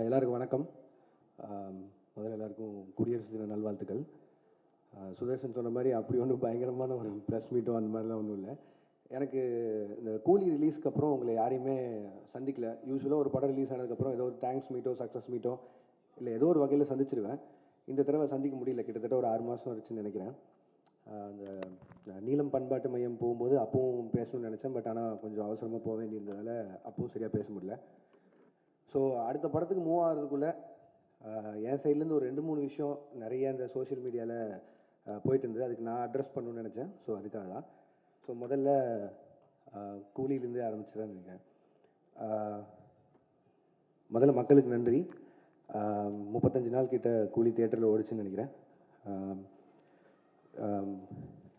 எல்லாருக்கும் வணக்கம். முதல்ல எல்லாருக்கும் குடியரசு தின நல்வாழ்த்துக்கள். சுதர்ஷன் சொன்ன மாதிரி அப்படி ஒன்றும் பயங்கரமான ஒரு ப்ரெஸ் மீட்டோ அந்த மாதிரிலாம் ஒன்றும் இல்லை. எனக்கு இந்த கூலி ரிலீஸ்க்கு அப்புறம் உங்களை யாரையுமே சந்திக்கல. யூஸ்வலாக ஒரு படம் ரிலீஸ் ஆனதுக்கப்புறம் ஏதோ ஒரு தேங்க்ஸ் மீட்டோ சக்ஸஸ் மீட்டோ இல்லை ஏதோ ஒரு வகையில் சந்திச்சிருவேன். இந்த தடவை சந்திக்க முடியல. கிட்டத்தட்ட ஒரு 6 மாதம் ஆச்சுன்னு நினைக்கிறேன். அந்த நீலம் பண்பாட்டு மையம் போகும்போது அப்பவும் பேசணும்னு நினச்சேன். பட் ஆனால் கொஞ்சம் அவசரமாக போக வேண்டியிருந்ததால் அப்பவும் சரியாக பேச முடியல. ஸோ அடுத்த படத்துக்கு மூவ் ஆகிறதுக்குள்ளே என் சைட்லேருந்து ஒரு 2-3 விஷயம் நிறைய இந்த சோஷியல் மீடியாவில் போயிட்டு இருந்தது. அதுக்கு நான் அட்ரஸ் பண்ணணும்னு நினச்சேன். ஸோ அதுக்காக தான். ஸோ முதல்ல கூலியிலேருந்தே ஆரம்பிச்சுதான் நினைக்கிறேன். முதல்ல மக்களுக்கு நன்றி. 35 நாள் கிட்ட கூலி தியேட்டரில் ஓடிச்சுன்னு நினைக்கிறேன்.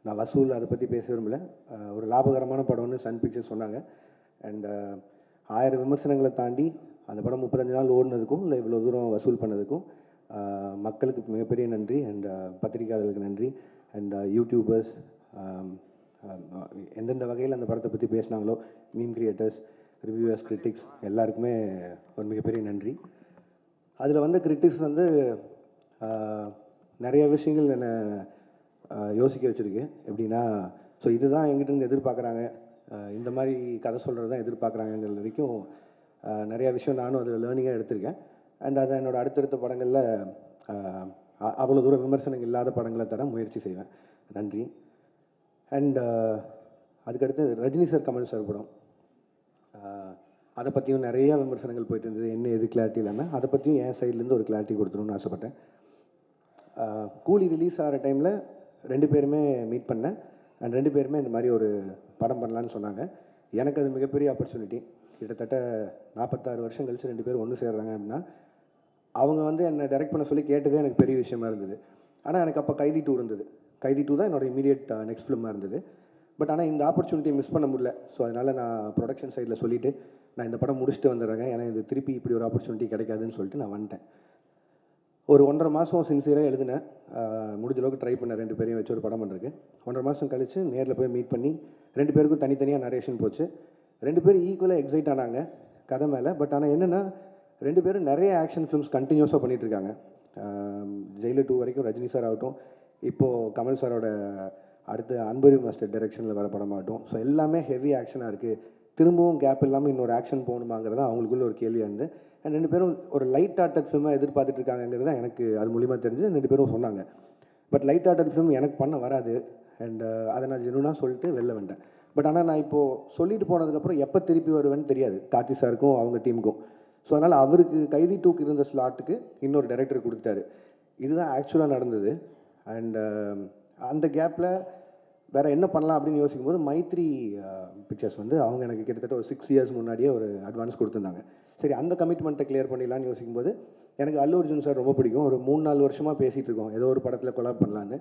நான் வசூல் அதை பற்றி பேச விரும்பல. ஒரு லாபகரமான படம்னு சன் பிக்சர்ஸ் சொன்னாங்க. அண்ட் 1000 விமர்சனங்களை தாண்டி அந்த படம் 35 நாள் ஓடினதுக்கும் இல்லை இவ்வளோ தூரம் வசூல் பண்ணதுக்கும் மக்களுக்கு மிகப்பெரிய நன்றி. அண்ட் பத்திரிகையாளர்களுக்கு நன்றி. அண்ட் யூடியூபர்ஸ் எந்தெந்த வகையில் அந்த படத்தை பற்றி பேசினாங்களோ, மீம் கிரியேட்டர்ஸ், ரிவ்யூவர்ஸ், கிரிட்டிக்ஸ் எல்லாருக்குமே ஒரு மிகப்பெரிய நன்றி. அதில் வந்த கிரிட்டிக்ஸ் வந்து நிறைய விஷயங்கள் என்னை யோசிக்க வச்சுருக்கு. எப்படின்னா, ஸோ இதுதான் எங்கிட்ட எதிர்பார்க்குறாங்க, இந்த மாதிரி கதை சொல்கிறது தான் எதிர்பார்க்குறாங்கிற வரைக்கும் நிறையா விஷயம் நானும் அதில் லேர்னிங்காக எடுத்திருக்கேன். அண்ட் அதை என்னோடய அடுத்தடுத்த படங்களில் அவ்வளோ தூரம் விமர்சனங்கள் இல்லாத படங்களை தர முயற்சி செய்வேன். நன்றி. அண்ட் அதுக்கடுத்து ரஜினி சார், கமல் சார் படம், அதை பற்றியும் நிறையா விமர்சனங்கள் போயிட்டு இருந்தது. என்ன எது கிளாரிட்டி இல்லாமல் அதை பற்றியும் என் சைட்லேருந்து ஒரு கிளாரிட்டி கொடுத்துருன்னு ஆசைப்பட்டேன். கூலி ரிலீஸ் ஆகிற டைமில் 2 பேருமே மீட் பண்ணேன். அண்ட் 2 பேருமே இந்த மாதிரி ஒரு படம் பண்ணலான்னு சொன்னாங்க. எனக்கு அது மிகப்பெரிய ஆப்பர்ச்சுனிட்டி. கிட்டத்தட்ட 46 வருஷம் கழிச்சு 2 பேரும் ஒன்று சேர்றாங்க அப்படின்னா, அவங்க வந்து என்னை டைரக்ட் பண்ண சொல்லி கேட்டதே எனக்கு பெரிய விஷயமா இருந்தது. ஆனால் எனக்கு அப்போ கைதி 2 இருந்தது. கைதி 2 தான் என்னோடய இமீடியட் நெக்ஸ்ட் ஃபிலிமாக இருந்தது. பட் ஆனால் இந்த ஆப்பர்ச்சுனிட்டியை மிஸ் பண்ண முடியல. ஸோ அதனால் நான் ப்ரொடக்ஷன் சைடில் சொல்லிவிட்டு நான் இந்த படம் முடிச்சுட்டு வந்துடுறேங்க, ஏன்னா இது திருப்பி இப்படி ஒரு ஆப்பர்ச்சுனிட்டி கிடைக்காதுன்னு சொல்லிட்டு நான் வந்துட்டேன். ஒரு 1.5 மாதம் சின்சியராக எழுதினேன். முடிஞ்ச அளவுக்கு ட்ரை பண்ணேன் 2 பேரையும் வச்சு ஒரு படம் பண்ணுறதுக்கு. 1.5 மாதம் கழித்து நேரில் போய் மீட் பண்ணி 2 பேருக்கும் தனித்தனியாக நரேஷன் போச்சு. 2 பேரும் ஈக்குவலாக எக்ஸைட் ஆனாங்க கதை மேலே. பட் ஆனால் என்னென்னா, 2 பேரும் நிறைய ஆக்ஷன் ஃபிலிம்ஸ் கண்டினியூஸாக பண்ணிகிட்ருக்காங்க. ஜெயிலர் 2 வரைக்கும் ரஜினி சார் ஆகட்டும், இப்போது கமல் சாரோட அடுத்து அன்பரி மாஸ்டர் டைரெக்ஷனில் வர படமாகட்டும். ஸோ எல்லாமே ஹெவி ஆக்ஷனாக இருக்குது. திரும்பவும் கேப் இல்லாமல் இன்னொரு ஆக்ஷன் போகணுமாங்கிறது அவங்களுக்குள்ள ஒரு கேள்வியாக இருந்து, அண்ட் 2 பேரும் ஒரு லைட் ஹார்ட்டட் ஃபிலிமாக எதிர்பார்த்துட்டு இருக்காங்கிறது தான் எனக்கு அது மூலிமா தெரிஞ்சு 2 பேரும் சொன்னாங்க. பட் லைட் ஹார்ட்டட் ஃபிலிம் எனக்கு பண்ண வராது. அண்ட் அதை நான் ஜெனுனாக சொல்லிட்டு வெளில வந்துட்டேன். பட் ஆனால் நான் இப்போது சொல்லிட்டு போனதுக்கப்புறம் எப்போ திருப்பி வருவேன்னு தெரியாது கார்த்தி சாருக்கும் அவங்க டீமுக்கும். ஸோ அதனால் அவருக்கு கைதி 2க்கு இருந்த ஸ்லாட்டுக்கு இன்னொரு டைரக்டர் கொடுத்தாரு. இதுதான் ஆக்சுவலாக நடந்தது. அண்ட் அந்த கேப்பில் வேறு என்ன பண்ணலாம் அப்படின்னு யோசிக்கும்போது மைத்ரி பிக்சர்ஸ் வந்து அவங்க எனக்கு கிட்டத்தட்ட ஒரு 6 இயர்ஸ் முன்னாடியே ஒரு அட்வான்ஸ் கொடுத்துருந்தாங்க. சரி, அந்த கமிட்மெண்ட்டை கிளியர் பண்ணிடலான்னு யோசிக்கும்போது எனக்கு அல்லு அர்ஜுன் சார் ரொம்ப பிடிக்கும். ஒரு 3-4 வருஷமாக பேசிகிட்டு இருக்கோம் ஏதோ ஒரு படத்தில் கொலாப் பண்ணலான்னு.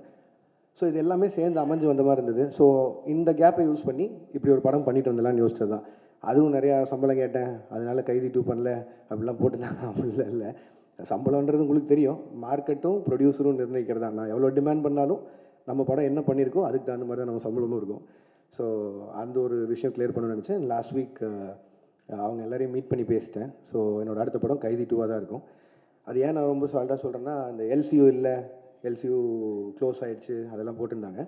ஸோ இது எல்லாமே சேர்ந்து அமைஞ்சு வந்த மாதிரி இருந்தது. ஸோ இந்த கேப்பை யூஸ் பண்ணி இப்படி ஒரு படம் பண்ணிட்டு வந்துடலான்னு யோசிச்சது தான். அதுவும் நிறையா சம்பளம் கேட்டேன், அதனால கைதி 2 பண்ணல அப்படிலாம் போட்டுருந்தாங்க. அப்படிலாம் இல்லை. சம்பளம்ன்றது உங்களுக்கு தெரியும், மார்க்கெட்டும் ப்ரொடியூசரும் நிர்ணயிக்கிறது தான். நான் எவ்வளோ டிமாண்ட் பண்ணாலும் நம்ம படம் என்ன பண்ணியிருக்கோ அதுக்கு தகுந்த மாதிரி தான் நம்ம சம்பளமும் இருக்கும். ஸோ அந்த ஒரு விஷயம் கிளியர் பண்ணணும்னு நினச்சேன். லாஸ்ட் வீக் அவங்க எல்லோரையும் மீட் பண்ணி பேசிட்டேன். ஸோ என்னோடய அடுத்த படம் கைதி 2வாக தான் இருக்கும். அது ஏன் நான் ரொம்ப சால்ட்டாக சொல்கிறேன்னா, அந்த எல்சியூ இல்லை, எல்சியூ க்ளோஸ் ஆகிடுச்சு அதெல்லாம் போட்டிருந்தாங்க.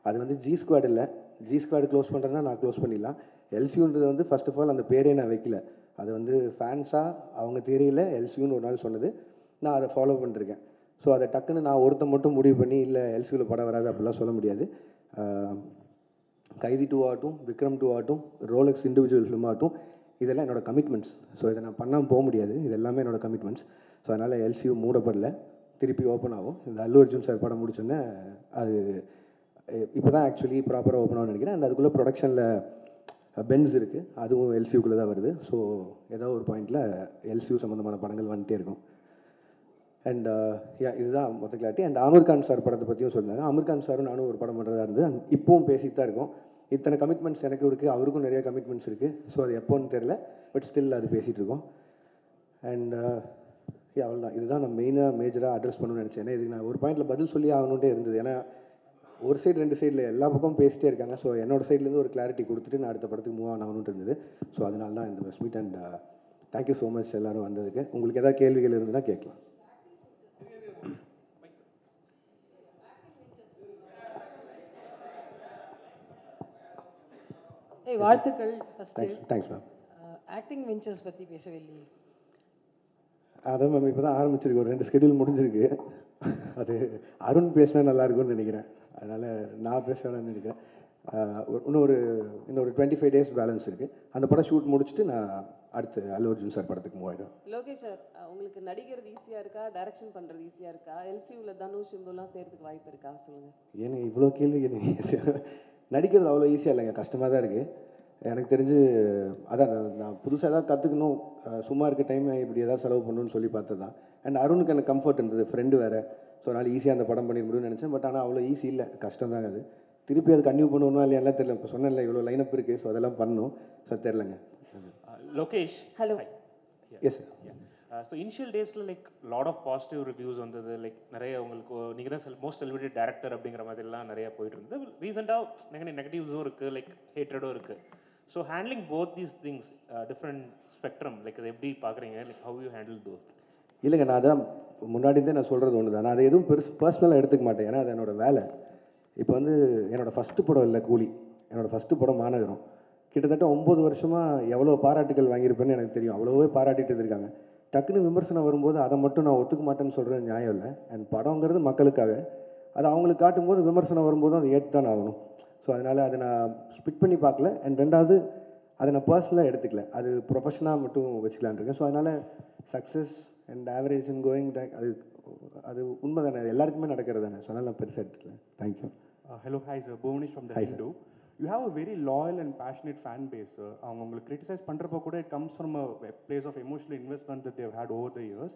அது வந்து ஜி ஸ்குவாட் இல்லை. ஜி ஸ்குவாட் க்ளோஸ் பண்ணுறேன்னா நான் க்ளோஸ் பண்ணிடலாம். எல்சியூன்றது வந்து ஃபர்ஸ்ட் ஆஃப் ஆல் அந்த பேரே நான் வைக்கல. அது வந்து ஃபேன்ஸாக அவங்க தியரியில் எல்சியூன்னு ஒரு நாள் சொன்னது, நான் அதை ஃபாலோ பண்ணிருக்கேன். ஸோ அதை டக்குன்னு நான் ஒருத்தன் மட்டும் முடிவு பண்ணி இல்லை எல்சியூவில் படம் வராது அப்படிலாம் சொல்ல முடியாது. கைதி 2 ஆகட்டும், விக்ரம் 2 ஆகட்டும், ரோலெக்ஸ் இண்டிவிஜுவல் ஃபிலிம் ஆகட்டும், இதெல்லாம் என்னோடய கமிட்மெண்ட்ஸ். ஸோ இதை நான் பண்ணாமல் போக முடியாது. இது எல்லாமே என்னோடய கமிட்மெண்ட்ஸ். ஸோ அதனால் எல்சியூ மூடப்படலை, திருப்பி ஓப்பன் ஆகும். இந்த அல்லு அர்ஜுன் சார் படம் முடிச்சோன்னே அது இப்போ தான் ஆக்சுவலி ப்ராப்பராக ஓப்பன் ஆகும்னு நினைக்கிறேன். அண்ட் அதுக்குள்ளே ப்ரொடக்ஷனில் பென்ஸ் இருக்குது, அதுவும் எல்சியூக்குள்ளே தான் வருது. ஸோ ஏதோ ஒரு பாயிண்டில் எல்சியூ சம்மந்தமான படங்கள் வந்துகிட்டே இருக்கும். அண்ட் இதுதான் மொத்த clarity. And Aamir Khan sir படத்தை பற்றியும் சொன்னாங்க. ஆமீர் கான் சாரும் நானும் ஒரு படம் பண்ணுறதா இருந்து இப்பவும் பேசிட்டு தான் இருக்கோம். இத்தனை கமிட்மெண்ட்ஸ் எனக்கு இருக்குது, அவருக்கும் நிறைய கமிட்மெண்ட்ஸ் இருக்குது. ஸோ அது எப்போன்னு தெரில, பட் ஸ்டில் அது பேசிகிட்டு இருக்கோம். அண்ட் அவ்வளோதான். இதுதான் நான் மேஜராக அட்ரஸ் பண்ணணும்னு நினச்சேன். ஏன்னா இதுக்கு நான் ஒரு பாயிண்டில் பதில் சொல்லி ஆகணுன்ட்டே இருந்தது. ஏன்னா ஒரு சைடு 2 சைடில் எல்லா பக்கமும் பேசிட்டே இருக்காங்க. ஸோ என்னோடய சைட்லேருந்து ஒரு கிளாரிட்டி கொடுத்துட்டு நான் அடுத்த படத்துக்கு மூவ் ஆகணுன்ட்டு இருந்தது. ஸோ அதனால தான் இந்த press meet. And thank you so much எல்லோரும் வந்ததுக்கு. உங்களுக்கு ஏதாவது கேள்விகள் இருந்ததுன்னா கேட்கலாம். வாழ்த்துக்கள். First thanks ma'am. Acting ventures பற்றி பேசவே இல்லையே. அதான் மேம் இப்போ தான் ஆரம்பிச்சிருக்கு, ஒரு 2 ஸ்கெடியூல் முடிஞ்சிருக்கு. அது அருண் பேசினா நல்லா இருக்கும்னு நினைக்கிறேன், அதனால் நான் பேசணும்னு நினைக்கிறேன். இன்னொரு 25 டேஸ் பேலன்ஸ் இருக்குது. அந்த படம் ஷூட் முடிச்சுட்டு நான் அடுத்து அல்லு அர்ஜுன் சார் படத்துக்கு மூவ் ஆகிடும். லோகேஷ் சார், உங்களுக்கு நடிக்கிறது ஈஸியாக இருக்கா, டைரக்ஷன் பண்ணுறது ஈஸியாக இருக்கா? எல்சியூவில் தனுஷ் சிம்புலாம் சேர்த்துக்கு வாய்ப்பு இருக்கா சொல்லுங்கள். ஏன்னா இவ்வளோ கேள்வி நடிக்கிறது அவ்வளோ ஈஸியாக இல்லைங்க, கஷ்டமாக தான் இருக்குது. எனக்கு தெரிஞ்சு அதான் நான் புதுசாக ஏதாவது கற்றுக்கணும், சும்மா இருக்க டைம் இப்படி ஏதாவது செலவு பண்ணணும்னு சொல்லி பார்த்தது தான். அண்ட் அருணுக்கு எனக்கு கம்ஃபர்ட் இருந்தது, ஃப்ரெண்டு வேறு. ஸோ அதனால் ஈஸியாக அந்த படம் பண்ணி முடியும்னு நினச்சேன். பட் ஆனால் அவ்வளோ ஈஸி இல்லை, கஷ்டம் தாங்க அது. திருப்பி அது கன்டினியூ பண்ணணுமா இல்லையா தெரியல. இப்போ சொன்னேன்ல இவ்வளோ லைனப் இருக்குது, ஸோ அதெல்லாம் பண்ணணும். ஸோ தெரிலங்க. Lokesh. Hello. Hi. Yes sir. So initial daysல like lot of positive reviews வந்தது. லைக் நிறைய உங்களுக்கு நீங்கள் தான் மோஸ்ட் செலிபிரிட்டி டேரக்டர் அப்படிங்கிற மாதிரிலாம் நிறைய போயிட்டு இருந்தது. ரீசெண்டாக நெகட்டிவ்ஸும் இருக்குது, லைக் ஹேட்ரடும் இருக்குது. So handling both these things different spectrum, like அதை எப்படி பார்க்குறீங்க, like how you handle those? இல்லைங்க, நான் அதான் முன்னாடிந்தே நான் சொல்கிறது ஒன்று தான். நான் அதை எதுவும் பர்சனலாக எடுத்துக்க மாட்டேன், ஏன்னா அது என்னோடய வேலை. இப்போ வந்து என்னோடய ஃபஸ்ட்டு படம் இல்லை கூலி, என்னோடய ஃபஸ்ட்டு படம் மாநகரம். கிட்டத்தட்ட 9 வருஷமாக எவ்வளோ பாராட்டுகள் வாங்கியிருப்பேன்னு எனக்கு தெரியும். அவ்வளோவே பாராட்டிட்டு இருந்திருக்காங்க. டக்குன்னு விமர்சனம் வரும்போது அதை மட்டும் நான் ஒத்துக்க மாட்டேன்னு சொல்கிறது நியாயம் இல்லை. அண்ட் படங்கிறது மக்களுக்காக, அது அவங்களுக்கு காட்டும்போது விமர்சனம் வரும்போதும் அதை ஏற்று தான் ஆகணும். ஸோ அதனால் அதை நான் ஸ்பிட் பண்ணி பார்க்கல. அண்ட் ரெண்டாவது அதை நான் பர்சனலாக எடுத்துக்கல, அது ப்ரொஃபஷனாக மட்டும் வச்சுக்கலான் இருக்கேன். ஸோ அதனால் success and average and going back அது உண்மை தானே, எல்லாருக்குமே நடக்கிறது தானே. ஸோ அதனால் நான் பெருசாக எடுத்துக்கல. Thank you. Hello, hi sir. Bhuvanish from The Hindu. You have a very loyal and passionate fan base, sir. அவங்க உங்களுக்கு கிரிட்டிசைஸ் பண்ணுறப்போ கூட it comes from a place of emotional investment that they've had over the years.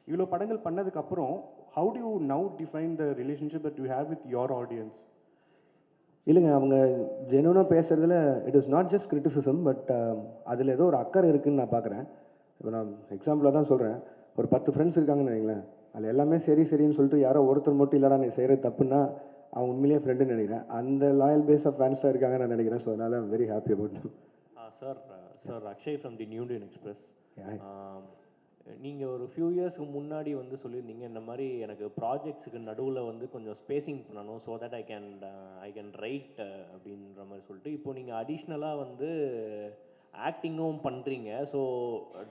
இவ்வளோ படங்கள் பண்ணதுக்கப்புறம் how do you now define the relationship that you have with your audience? இல்லைங்க, அவங்க ஜெனுவனாக பேசுகிறதுல it is not just criticism, but அதில் ஏதோ ஒரு அக்கறை இருக்குதுன்னு நான் பார்க்குறேன். இப்போ நான் எக்ஸாம்பிளாக தான் சொல்கிறேன், ஒரு 10 ஃப்ரெண்ட்ஸ் இருக்காங்கன்னு வைங்களேன், அதில் எல்லாமே சரின்னு சொல்லிட்டு யாரோ ஒருத்தர் மட்டும் இல்லைடா நீ செய்கிறது தப்புன்னா அவன் உண்மையிலேயே ஃப்ரெண்டுன்னு நினைக்கிறேன். அந்த லாயல் பேஸ் ஆஃப் ஃபேன்ஸாக இருக்காங்க நான் நினைக்கிறேன். ஸோ அதனால் I'm very happy about them. Sir Akshay from the new Indian express. நீங்கள் ஒரு ஃபியூ இயர்ஸ்க்கு முன்னாடி வந்து சொல்லியிருந்தீங்க, இந்த மாதிரி எனக்கு ப்ராஜெக்ட்ஸுக்கு நடுவில் வந்து கொஞ்சம் ஸ்பேசிங் பண்ணணும், so that I can write அப்படின்ற மாதிரி சொல்லிட்டு, இப்போ நீங்கள் அடிஷ்னலாக வந்து ஆக்டிங்கும் பண்ணுறீங்க. So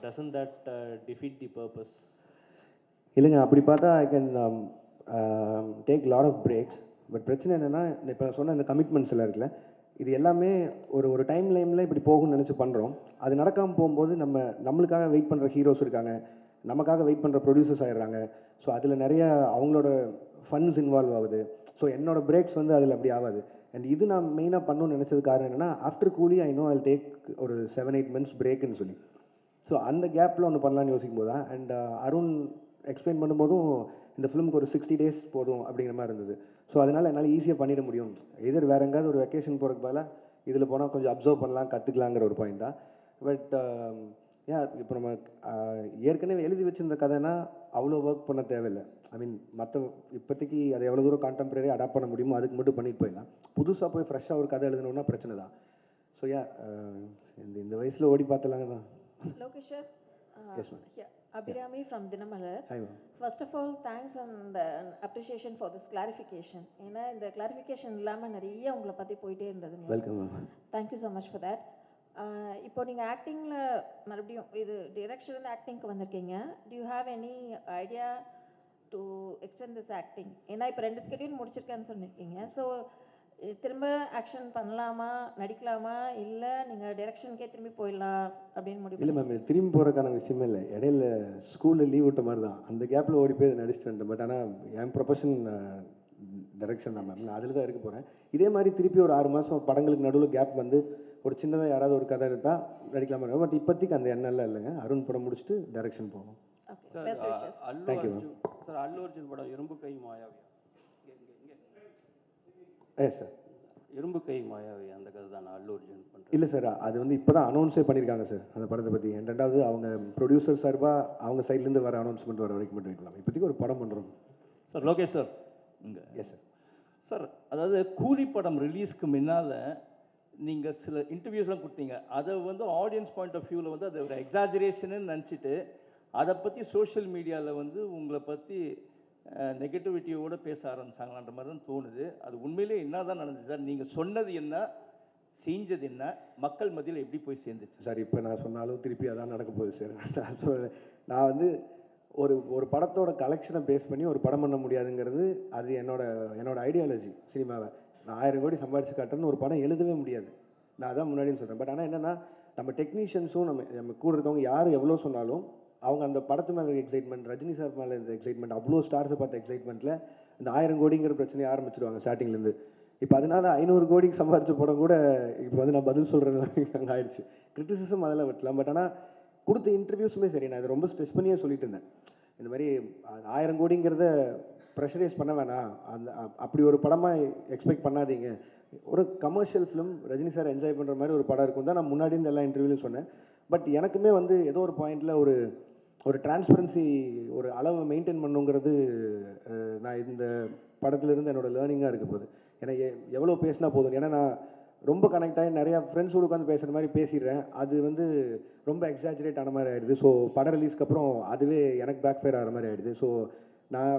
doesn't that defeat the purpose? இல்லைங்க, அப்படி பார்த்தா I can take lot of breaks. But பிரச்சனை என்னென்னா, இப்போ சொன்ன இந்த கமிட்மெண்ட்ஸ் எல்லாம் இருக்குல்ல, இது எல்லாமே ஒரு டைம் லைனில் இப்படி போகும்னு நினச்சி பண்ணுறோம். அது நடக்காமல் போகும்போது நம்மளுக்காக வெயிட் பண்ணுற ஹீரோஸ் இருக்காங்க, நமக்காக வெயிட் பண்ணுற ப்ரொடியூசர்ஸ் ஆகிடுறாங்க. ஸோ அதில் நிறைய அவங்களோட ஃபண்ட்ஸ் இன்வால்வ் ஆகுது. ஸோ என்னோடய பிரேக்ஸ் வந்து அதில் அப்படி ஆகாது. அண்ட் இது நான் மெயினாக பண்ணணும்னு நினச்சது காரணம் என்னென்னா, ஆஃப்டர் கூலி ஐ நோ ஐ டேக் ஒரு 7-8 மந்த்ஸ் பிரேக்குன்னு சொல்லி. ஸோ அந்த கேப்பில் ஒன்று பண்ணலான்னு யோசிக்கும் போது தான், அண்ட் அருண் எக்ஸ்பிளைன் பண்ணும்போதும் இந்த ஃபிலிமுக்கு ஒரு 60 டேஸ் போதும் அப்படிங்கிற மாதிரி இருந்தது. ஸோ அதனால் என்னால் ஈஸியாக பண்ணிட முடியும். எதிர் வேறு எங்காவது ஒரு வெக்கேஷன் போகிறதுக்கு பதிலாக இதில் போனால் கொஞ்சம் அப்சர்வ் பண்ணலாம், கற்றுக்கலாங்கிற ஒரு பாயிண்ட் தான். பட் இப்போ நம்ம ஏற்கனவே எழுதி வச்சிருந்த கதைனா அவ்வளோ ஒர்க் பண்ண தேவையில்லை. ஐ மீன் மற்ற இப்போதைக்கு அதை எவ்வளோ தூரம் கான்டெம்பரரி அடாப்ட் பண்ண முடியுமோ அதுக்கு மட்டும் பண்ணிட்டு போயிடலாம். புதுசாக போய் ஃப்ரெஷ்ஷாக ஒரு கதை எழுதணுன்னா பிரச்சனை தான். ஸோ இந்த வயசில் ஓடி பார்த்தலாங்க தான். Lokesh sir. Yes ma'am. Yeah, Abhirami from Dinamalar. Hi ma'am. First of all, thanks and appreciation for this clarification. ஏன்னா இந்த கிளாரிஃபிகேஷன் இல்லாமல் நிறைய உங்களை பற்றி போயிட்டே இருந்தது. Welcome ma'am. Thank you so much for that. இப்போ நீங்கள் ஆக்டிங்கில் மறுபடியும் இது டிரெக்ஷன் ஆக்டிங்க்கு வந்திருக்கீங்க. To you have any idea to extend this acting? ஏன்னா இப்போ 2 ஸ்கெடியூல் முடிச்சிருக்கேன்னு சொல்லியிருக்கீங்க. ஸோ திரும்ப ஆக்ஷன் பண்ணலாமா, நடிக்கலாமா, இல்லை நீங்கள் டைரக்ஷனுக்கே திரும்பி போயிடலாம் அப்படின்னு முடிவு? இல்லை மேம், இது திரும்பி போகிறக்கான விஷயமே இல்லை. இடையில ஸ்கூலில் லீவ் விட்ட மாதிரி தான், அந்த கேப்பில் ஓடி போய் நடிச்சுட்டு வந்துட்டேன். பட் ஆனால் என் ப்ரொஃபஷன் டைரக்ஷன் தான் மேம், நான் அதில் தான் இருக்க போகிறேன். இதே மாதிரி திருப்பி ஒரு 6 மாதம் படங்களுக்கு நடுவில் கேப் வந்து ஒரு சின்னதாக யாராவது ஒரு கதை எடுத்தால் நடிக்கலாமா. பட் இப்போதைக்கு அந்த எண்ணெல்லாம் இல்லைங்க. அருண் படம் முடிச்சுட்டு டைரக்ஷன் போகும். Thank you ma'am. சார், அல்லு அர்ஜுன் படம் இரும்பு கை மாயாவி. Yes sir. இரும்பு கை மாயாவி அந்த கதை தான் அல்லு அர்ஜுன் பண்ணுறேன். இல்லை சார், அது வந்து இப்போ தான் அனௌன்ஸே பண்ணியிருக்காங்க சார் அந்த படத்தை பற்றி. ரெண்டாவது அவங்க ப்ரொடியூசர் சார்பாக அவங்க சைட்லேருந்து வர அனௌன்ஸ்மெண்ட் வர வரைக்கும் மட்டும் வைக்கலாம். இப்போதைக்கு ஒரு படம் பண்ணுறோம் சார். லோகேஷ் சார் இங்கே. Yes sir. சார், அதாவது கூலி படம் ரிலீஸ்க்கு முன்னால் நீங்கள் சில இன்டர்வியூஸ்லாம் கொடுத்தீங்க, அதை வந்து ஆடியன்ஸ் பாயிண்ட் ஆஃப் வியூவில் வந்து அது ஒரு எக்ஸாஜரேஷன்னு நினச்சிட்டு அதை பற்றி சோஷியல் மீடியாவில் வந்து உங்களை பற்றி நெகட்டிவிட்டியோடு பேச ஆரம்பிச்சாங்களான்ற மாதிரி தான் தோணுது. அது உண்மையிலே என்ன தான் நடந்துச்சு சார்? நீங்கள் சொன்னது என்ன, செஞ்சது என்ன, மக்கள் மத்தியில் எப்படி போய் சேர்ந்துச்சு? சார் இப்போ நான் சொன்னாலும் திருப்பி அதான் நடக்க போகுது சார். நான் வந்து ஒரு படத்தோட கலெக்ஷனை பேஸ் பண்ணி ஒரு படம் பண்ண முடியாதுங்கிறது அது என்னோட ஐடியாலஜி. சினிமாவை நான் 1000 கோடி சம்பாரிச்சு காட்டுறேன்னு ஒரு படம் எழுதவே முடியாது. நான் அதான் முன்னாடியும் சொல்கிறேன். பட் ஆனால் என்னென்னா நம்ம டெக்னீஷியன்ஸும் நம்ம கூட இருக்கவங்க யார் எவ்வளோ சொன்னாலும் அவங்க அந்த படத்து மேலே இருக்க எக்ஸைட்மெண்ட், ரஜினி சார் மேலே இருந்த எக்ஸைட்மெண்ட், அவ்வளோ ஸ்டார்ஸை பார்த்த எக்ஸைட்மெண்ட்டில் இந்த 1000 கோடிங்கிற பிரச்சனையை ஆரம்பிச்சிருவாங்க ஸ்டார்டிங்லேருந்து. இப்போ அதனால் 500 கோடிக்கு சம்பாரிச்ச படம் கூட இப்போ வந்து நான் பதில் சொல்கிறேன் அங்கே ஆயிடுச்சு. கிரிட்டிசிசம் அதெல்லாம் விட்டலாம். பட் ஆனால் கொடுத்த இன்டர்வியூஸுமே சரி, நான் இதை ரொம்ப ஸ்ட்ரெஸ் பண்ணியே சொல்லிட்டு இருந்தேன். இந்த மாதிரி 1000 கோடிங்கிறத ப்ரெஷரைஸ் பண்ண வேணாம், அப்படி ஒரு படமாக எக்ஸ்பெக்ட் பண்ணாதீங்க. ஒரு commercial film Rajini sir enjoy பண்ணுற மாதிரி ஒரு படம் இருக்கும் தான் நான் முன்னாடி இந்த எல்லா இன்டர்வியூலையும் சொன்னேன். பட் எனக்குமே வந்து ஏதோ ஒரு பாயிண்டில் ஒரு டிரான்ஸ்பரன்சி, ஒரு அளவை மெயின்டைன் பண்ணுங்கிறது நான் இந்த படத்துலேருந்து என்னோடய லேர்னிங்காக இருக்க போகுது. ஏன்னா எவ்வளோ பேசினா போதும். ஏன்னா நான் ரொம்ப கனெக்ட் ஆகி நிறையா ஃப்ரெண்ட்ஸோடு உட்காந்து பேசுகிற மாதிரி பேசிடுறேன். அது வந்து ரொம்ப எக்ஸாஜரேட் ஆன மாதிரி ஆகிடுது. ஸோ படம் ரிலீஸ்க்கு அப்புறம் அதுவே எனக்கு பேக் ஃபயர் ஆகிற மாதிரி ஆகிடுது. ஸோ நான்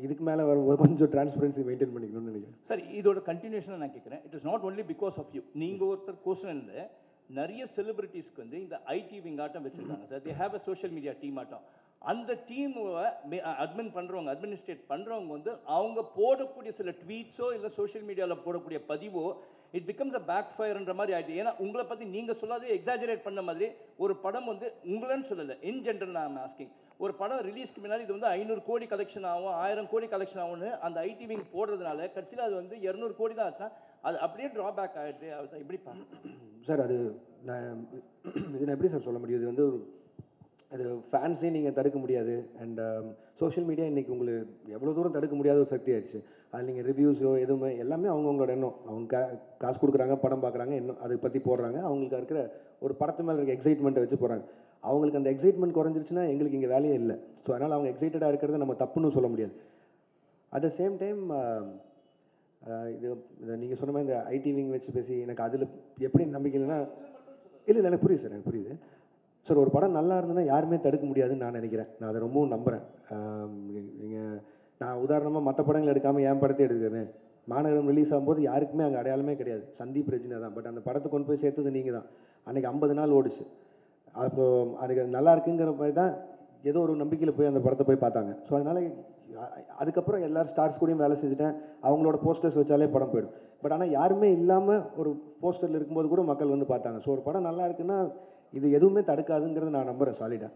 இதுக்கு மேலே வரும்போது கொஞ்சம் டிரான்ஸ்பரன்சி மெயின்டைன் பண்ணிக்கணும்னு நினைக்கிறேன். சார், இதோட கண்டினியூஷனாக நான் கேட்குறேன். It is not only because of you. நீங்கள் ஒருத்தர் கோஷனில் நிறைய செலிபிரிட்டிஸ்க்கு வந்து இந்த ஐடி விங் ஆட்டம் வச்சுருக்காங்க sir. They have a social media team ஆட்டம். அந்த டீமை அட்மினிஸ்ட்ரேட் பண்ணுறவங்க வந்து அவங்க போடக்கூடிய சில ட்வீட்ஸோ இல்லை சோஷியல் மீடியாவில் போடக்கூடிய பதிவோ இட் பிகம்ஸ் அ பேக் ஃபயர்ன்ற மாதிரி ஆகிடுது. ஏன்னா உங்களை பற்றி நீங்கள் சொல்லாதே எக்ஸாஜரேட் பண்ண மாதிரி ஒரு படம் வந்து உங்களன்னு சொல்லலை, இன் ஜென்ரல் நான் ஆஸ்கிங். ஒரு படம் ரிலீஸ்க்கு முன்னாடி இது வந்து 500 கோடி கலெக்ஷன் ஆகும், 1000 கோடி கலெக்ஷன் ஆகும்னு அந்த ஐடி விங் போடுறதுனால கடைசியில் அது வந்து 200 கோடி தான் ஆச்சுன்னா அது அப்படியே ட்ராபேக் ஆகிடுது. அது எப்படி சார்? அது நான் எப்படி சார் சொல்ல முடியும்? இது வந்து அது ஃபேன்ஸையும் நீங்கள் தடுக்க முடியாது. அண்ட் சோஷியல் மீடியா இன்றைக்கி உங்களுக்கு எவ்வளோ தூரம் தடுக்க முடியாத ஒரு சக்தி ஆயிடுச்சு. அது நீங்கள் ரிவ்யூஸோ எதுவுமே எல்லாமே அவங்கவுங்களோட எண்ணம். அவங்க காசு கொடுக்குறாங்க, படம் பார்க்குறாங்க, எண்ணம் அதை பற்றி போடுறாங்க. அவங்களுக்கு இருக்கிற ஒரு படத்து மேலே இருக்க எக்ஸைட்மெண்ட்டை வச்சு போகிறாங்க. அவங்களுக்கு அந்த எக்ஸைட்மெண்ட் குறைஞ்சிருச்சுன்னா எங்களுக்கு இங்கே வேலையே இல்லை. ஸோ அதனால் அவங்க எக்ஸைட்டடாக இருக்கிறத நம்ம தப்புன்னு சொல்ல முடியாது. அட் த சேம் டைம் இது நீங்கள் சொன்ன மாதிரி இந்த ஐடி விங் வச்சு பேசி எனக்கு அதில் எப்படி நம்பிக்கை இல்லைன்னா இல்லை எனக்கு புரியுது சார், எனக்கு புரியுது சார். ஒரு படம் நல்லா இருந்ததுன்னா யாருமே தடுக்க முடியாதுன்னு நான் நினைக்கிறேன். நான் அதை ரொம்பவும் நம்புகிறேன். நான் உதாரணமாக மற்ற படங்கள் எடுக்காமல் என் படத்தை எடுக்கிறேன். மாநகரம் ரிலீஸ் ஆகும்போது யாருக்குமே அங்கே அடையாளமே கிடையாது. சந்தீப் ரஜினா தான். பட் அந்த படத்தை கொண்டு போய் சேர்த்தது நீங்கள் தான். அன்றைக்கி 50 நாள் ஓடிச்சு. அப்போது அதுக்கு நல்லா இருக்குங்கிற மாதிரி தான் ஏதோ ஒரு நம்பிக்கையில் போய் அந்த படத்தை போய் பார்த்தாங்க. ஸோ அதனால் அதுக்கப்புறம் எல்லாரும் ஸ்டார்ஸ் கூடயும் வேலை செஞ்சுட்டேன். அவங்களோட போஸ்டர்ஸ் வச்சாலே படம் போயிடும். பட் ஆனால் யாருமே இல்லாமல் ஒரு போஸ்டரில் இருக்கும்போது கூட மக்கள் வந்து பார்த்தாங்க. ஸோ ஒரு படம் நல்லா இருக்குன்னா இது எதுவுமே தடுக்காதுங்கிறது நான் நம்புகிறேன் சாலிடாக.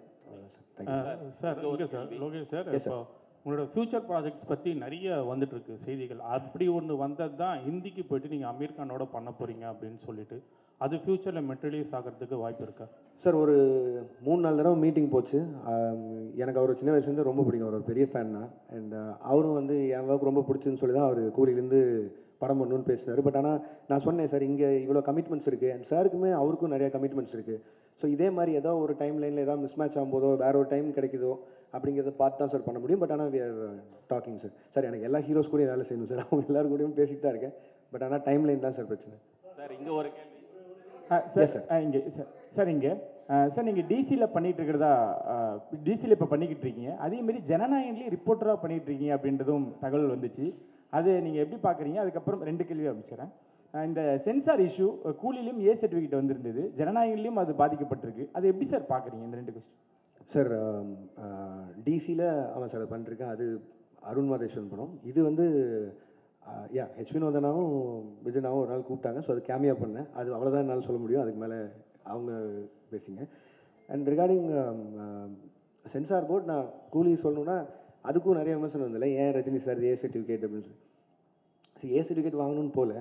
Sir okay sir, Lokesh sir, இப்போ உங்களோட ஃப்யூச்சர் ப்ராஜெக்ட்ஸ் பற்றி நிறைய வந்துட்டுருக்கு செய்திகள். அப்படி ஒன்று வந்தது தான் ஹிந்திக்கு போயிட்டு நீங்கள் அமீர் கானோட பண்ண போகிறீங்க அப்படின்னு சொல்லிட்டு, அது ஃப்யூச்சரில் மெட்டீரியலைஸ் ஆகிறதுக்கு வாய்ப்பு இருக்கா சார்? ஒரு 3-4 தடவை மீட்டிங் போச்சு. எனக்கு அவர் சின்ன வயசுலேருந்து ரொம்ப பிடிக்கும். அவர் ஒரு பெரிய ஃபேன் தான். அண்ட் அவரும் வந்து என் ஒர்க் ரொம்ப பிடிச்சுன்னு சொல்லி தான் அவர் கூலிலேருந்து படம் பண்ணணும்னு பேசினார். பட் ஆனால் நான் சொன்னேன் சார், இங்கே இவ்வளோ கமிட்மெண்ட்ஸ் இருக்குது. அண்ட் சாருக்குமே அவருக்கும் நிறைய கமிட்மெண்ட்ஸ் இருக்குது. ஸோ இதே மாதிரி ஏதோ ஒரு டைம் லைனில் ஏதாவது மிஸ் மேட்ச் ஆகும்போதோ வேறு ஒரு டைம் கிடைக்குதோ அப்படிங்கிறத பார்த்து தான் சார் பண்ண முடியும். பட் ஆனால் we are talking sir. Sir எனக்கு எல்லா ஹீரோஸ் கூடயும் வேலை செய்யணும் சார். அவங்க எல்லாரும் கூடயும் பேசிட்டு தான் இருக்கேன். பட் ஆனால் டைம் லைன் தான் சார் பிரச்சனை. சார் இங்கே ஒரு கேள்வி சார் இங்கே சார் இங்கே சார் நீங்கள் டிசியில் பண்ணிகிட்டு இருக்கிறதா, டிசியில் இப்போ பண்ணிக்கிட்டு இருக்கீங்க. அதேமாரி ஜனநாயகன்லேயும் ரிப்போர்ட்டராக பண்ணிகிட்டு இருக்கீங்க அப்படின்றதும் தகவல் வந்துச்சு. அது நீங்கள் எப்படி பார்க்குறீங்க? அதுக்கப்புறம் 2 கேள்வி ஆரம்பிச்சிடறேன். இந்த சென்சார் இஷ்யூ கூலிலையும் ஏ சர்டிஃபிகேட் வந்திருந்தது, ஜனநாயகன்லையும் அது பாதிக்கப்பட்டிருக்கு. அது எப்படி சார் பார்க்குறீங்க இந்த 2 கொஸ்டின்? சார் டிசியில் ஆமாம் சார் பண்ணிருக்கேன். அது அருண் மாதேஸ்வரன் படம். இது வந்து ஹெச் வினோதனாவும் விஜயனாவும் ஒரு நாள் கூப்பிட்டாங்க. ஸோ அது கேமியா பண்ணேன். அது அவ்வளோதான் என்னால் சொல்ல முடியும். அதுக்கு மேலே அவங்க பேசிங்க. அண்ட் ரிகார்டிங் சென்சார் போர்ட், நான் கூலி சொல்லணுன்னா அதுக்கும் நிறைய விமர்சனம் வந்தில்லை. ஏன் ரஜினி சார் ஏ சர்டிஃபிகேட் அப்படின்னு சொல்லி ஏ சர்டிஃபிகேட் வாங்கணும்னு போல.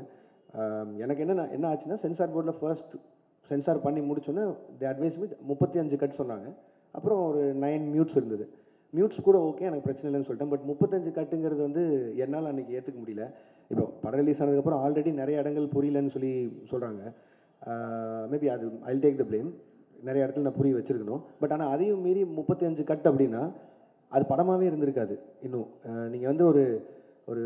எனக்கு என்ன ஆச்சுன்னா, சென்சார் போர்டில் ஃபர்ஸ்ட் சென்சார் பண்ணி முடிச்சோன்னே தி அட்வைஸ் வித் 35 கட் சொன்னாங்க. அப்புறம் ஒரு 9 மியூட்ஸ் இருந்தது. மியூட்ஸ் கூட ஓகே, எனக்கு பிரச்சனை இல்லைன்னு சொல்லிட்டேன். பட் 35 கட்டுங்கிறது வந்து என்னால் அன்றைக்கி ஏற்றுக்க முடியல. இப்போ படம் ரிலீஸ் ஆனதுக்கப்புறம் ஆல்ரெடி நிறைய இடங்கள் புரியலன்னு சொல்லி சொல்கிறாங்க. மேபி அது ஐல் டேக் த பிளேம். நிறைய இடத்துல நான் புரிய வச்சுருக்கணும். பட் ஆனால் அதையும் மீறி 35 கட் அப்படின்னா அது படமாகவே இருந்திருக்காது. இன்னும் நீங்கள் வந்து ஒரு ஒரு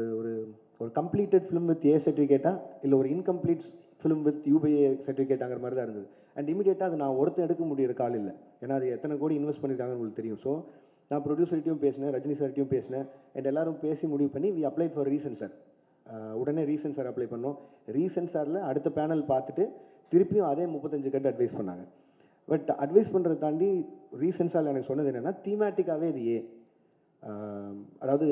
ஒரு கம்ப்ளீட்டட் ஃபிலிம் வித் ஏ சர்டிஃபிகேட்டா இல்லை ஒரு இன்கம்ப்ளீட் ஃபிலிம் வித் யூபிஏ சர்டிஃபிகேட்டாங்கிற மாதிரி தான் இருந்தது. அண்ட் இமீடியட்டாக அது நான் ஒருத்தன் எடுக்க முடியிற கால் இல்லை. ஏன்னா அது எத்தனை கோடி இன்வெஸ்ட் பண்ணியிருக்காங்கன்னு உங்களுக்கு தெரியும். ஸோ நான் ப்ரொடியூசர்கிட்டையும் பேசினேன், ரஜினி சார்கிட்டையும் பேசினேன். அண்ட் எல்லாரும் பேசி முடிவு பண்ணி வி அப்ளை ஃபார் ரீசென்சார். உடனே ரீசென்சார் அப்ளை பண்ணோம். ரீசென்சாரில் அடுத்த பேனல் பார்த்துட்டு திருப்பியும் அதே 35 கட் அட்வைஸ் பண்ணாங்க. பட் அட்வைஸ் பண்ணுறதை தாண்டி ரீசென்சாரில் எனக்கு சொன்னது என்னென்னா, தீமேட்டிக்காகவே இது அதாவது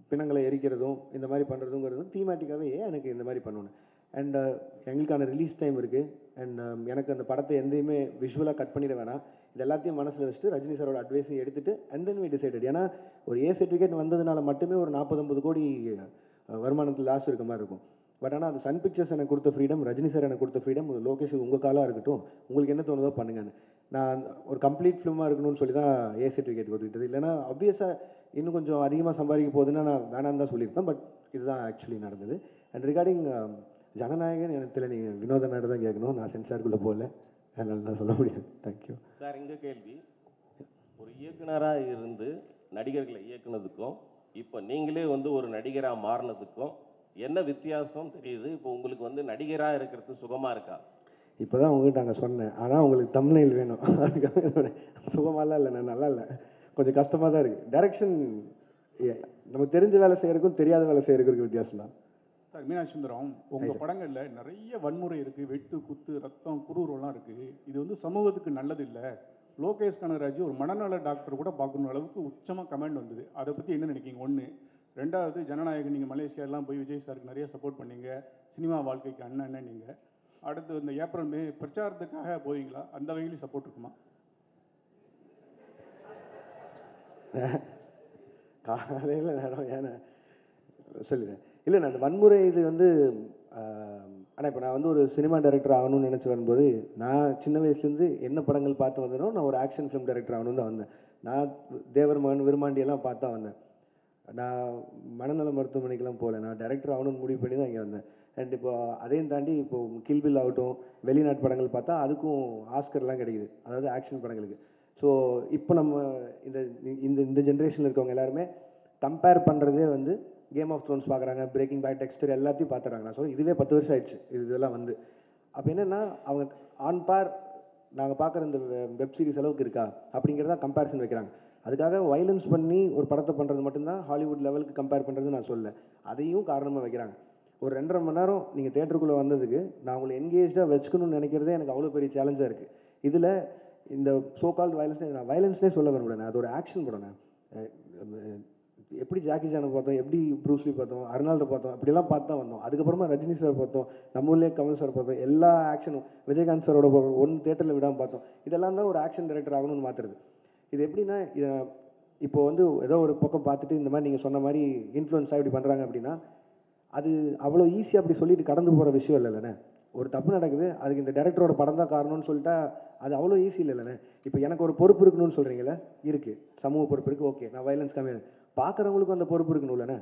பிணங்களை எரிக்கிறதும் இந்த மாதிரி பண்ணுறதுங்கிறதும் தீமேட்டிக்காகவே எனக்கு இந்த மாதிரி பண்ணணும். அண்ட் எங்களுக்கான ரிலீஸ் டைம் இருக்குது. அண்ட் எனக்கு அந்த படத்தை எந்தையுமே விஷுவலாக கட் பண்ணிட வேணாம். இது எல்லாத்தையும் மனசில் வச்சுட்டு ரஜினி சாரோட அட்வைஸையும் எடுத்துகிட்டு அண்ட் தென் வி டிசைடட். ஏன்னா ஒரு சர்டிஃபிகேட் வந்ததுனால மட்டுமே ஒரு 40-50 கோடி வருமானத்தில் லாஸ் இருக்க மாதிரி இருக்கும். பட் ஆனால் அது சன் பிக்சர்ஸ் எனக்கு கொடுத்த ஃப்ரீடம், ரஜினி சார் எனக்கு கொடுத்த ஃப்ரீடம், லோகேஷ் உங்கள் காலாக இருக்கட்டும், உங்களுக்கு என்ன தோணுதோ பண்ணுங்கன்னு. நான் ஒரு கம்ப்ளீட் ஃபிலிமாக இருக்கணும்னு சொல்லி தான் சர்டிஃபிகேட் கொடுத்துக்கிட்டது. இல்லைனா ஆப்வியஸாக இன்னும் கொஞ்சம் அதிகமாக சம்பாதிக்க போகுதுன்னா நான் வேணான்னு தான் சொல்லியிருப்பேன். பட் இதுதான் ஆக்சுவலி நடந்தது. அண்ட் ரிகார்டிங் ஜனநாயகன் எனக்கு தெரியல, நீங்கள் வினோத நாடு தான் கேட்கணும், நான் சென்சாருக்குள்ளே போகல, அதனால் நான் சொல்ல முடியாது. Thank you sir. எங்கள் கேள்வி, ஒரு இயக்குனராக இருந்து நடிகர்களை இயக்குனதுக்கும் இப்போ நீங்களே வந்து ஒரு நடிகராக மாறினதுக்கும் என்ன வித்தியாசம் தெரியுது? இப்போ உங்களுக்கு வந்து நடிகராக இருக்கிறது சுகமாக இருக்கா? இப்போ தான் உங்கள்கிட்ட நாங்கள் சொன்னேன், ஆனால் உங்களுக்கு தம்ப்நெயில் வேணும். அதுக்காக சுகமாலாம் இல்லை, நான் நல்லா இல்லை, கொஞ்சம் கஷ்டமாக தான் இருக்குது. டைரக்ஷன் நமக்கு தெரிஞ்ச வேலை செய்கிறதுக்கும் தெரியாத வேலை செய்கிறதுக்கும் வித்தியாசம் தான். சார் மீனாட்சி சுந்தரம், உங்கள் படங்களில் நிறைய வன்முறை இருக்குது, வெட்டு குத்து ரத்தம் குரூரெல்லாம் இருக்குது. இது வந்து சமூகத்துக்கு நல்லது இல்லை. லோகேஷ் கனகராஜ் ஒரு மனநல டாக்டர் கூட பார்க்கணும் அளவுக்கு உச்சமாக கமெண்ட் வந்தது. அதை பற்றி என்ன நினைக்கிங்க? ஒன்று. ரெண்டாவது, ஜனநாயகன் நீங்கள் மலேசியாலாம் போய் விஜய் சாருக்கு நிறைய சப்போர்ட் பண்ணீங்க, சினிமா வாழ்க்கைக்கு அண்ணன் நீங்கள். அடுத்து இந்த ஏப்ரல் மே பிரச்சாரத்துக்காக போவீங்களா? அந்த வகையிலையும் சப்போர்ட் இருக்குமா? காலையில் நேரம் ஏன்னா சொல்லுங்கள். இல்லை, நான் அந்த வன்முறை இது வந்து ஆனால் இப்போ நான் வந்து ஒரு சினிமா டைரக்டர் ஆகணும்னு நினச்சி வரும்போது, நான் சின்ன வயசுலேருந்து என்ன படங்கள் பார்த்து வந்தேனோ நான் ஒரு ஆக்ஷன் ஃபிலிம் டைரக்டர் ஆகணும்னு தான் வந்தேன். நான் தேவர் மகன் விருமாண்டியெல்லாம் பார்த்து தான் வந்தேன். நான் மனநல மருத்துவமனைக்கெலாம் போகல, நான் டைரக்டர் ஆகணும்னு முடிவு பண்ணி தான் இங்கே வந்தேன். அண்ட் இப்போ அதையும் தாண்டி இப்போது கில்பில் ஆகட்டும், வெளிநாட்டு படங்கள் பார்த்தா அதுக்கும் ஆஸ்கர்லாம் கிடைக்குது, அதாவது ஆக்ஷன் படங்களுக்கு. ஸோ இப்போ நம்ம இந்த இந்த இந்த ஜென்ரேஷனில் இருக்கவங்க எல்லாருமே கம்பேர் பண்ணுறதே வந்து கேம் ஆஃப் த்ரோன்ஸ் பார்க்குறாங்க, பிரேக்கிங் பேட், டெக்ஸ்டர் எல்லாத்தையும் பார்த்துறாங்க. நான் சொல்ல இதுவே 10 வருஷம் ஆயிடுச்சு இதெல்லாம் வந்து. அப்போ என்னென்னா அவங்க ஆன் பார் நாங்கள் பார்க்குற இந்த வெப் சீரிஸ் அளவுக்கு இருக்கா அப்படிங்கிறதா கம்பேரிசன் வைக்கிறாங்க. அதுக்காக வைலன்ஸ் பண்ணி ஒரு படத்தை பண்ணுறது மட்டும்தான் ஹாலிவுட் லெவலுக்கு கம்பேர் பண்ணுறது நான் சொல்ல, அதையும் காரணமாக வைக்கிறாங்க. ஒரு 2.5 மணி நேரம் நீங்கள் தேட்டருக்குள்ளே வந்ததுக்கு நான் உங்களை என்கேஜாக வச்சுக்கணும்னு நினைக்கிறதே எனக்கு அவ்வளோ பெரிய சேலஞ்சாக இருக்குது. இதில் இந்த சோகால்டு வயலன்ஸ், நான் வயலன்ஸ்னே சொல்ல விரும்புகிறேன், அது ஒரு ஆக்ஷன் படம். எப்படி ஜாக்கி சானை பார்த்தோம், எப்படி ப்ரூஸ்லி பார்த்தோம், அர்னால்டை பார்த்தோம், அப்படிலாம் பார்த்து தான் வந்தோம். அதுக்கப்புறமா ரஜினி சார் பார்த்தோம், நம்ம ஊர்லேயே கமல் சார் பார்த்தோம், எல்லா ஆக்ஷனும் விஜயகாந்த் சாரோட ஒன்று தேட்டரில் விடாமல் பார்த்தோம். இதெல்லாம் தான் ஒரு ஆக்ஷன் டைரக்டர் ஆகணும்னு மாற்றுறது. இது எப்படின்னா, இப்போ வந்து ஏதோ ஒரு பக்கம் பார்த்துட்டு இந்த மாதிரி நீங்கள் சொன்ன மாதிரி இன்ஃப்ளூயன்ஸாக இப்படி பண்ணுறாங்க அப்படின்னா, அது அவ்வளோ ஈஸியாக அப்படி சொல்லிட்டு கடந்து போகிற விஷயம் இல்லைல்லண்ணே. ஒரு தப்பு நடக்குது, அதுக்கு இந்த டைரக்டரோட படம் தான் காரணம்னு சொல்லிட்டா அது அவ்வளோ ஈஸி இல்லைல்லண்ணே. இப்போ எனக்கு ஒரு பொறுப்பு இருக்கணும்னு சொல்கிறீங்களே, இருக்குது, சமூக பொறுப்பு இருக்குது, ஓகே, நான் வயலன்ஸ் கம்மியாக, பார்க்குறவங்களுக்கும் அந்த பொறுப்பு இருக்கணும்லண்ணே.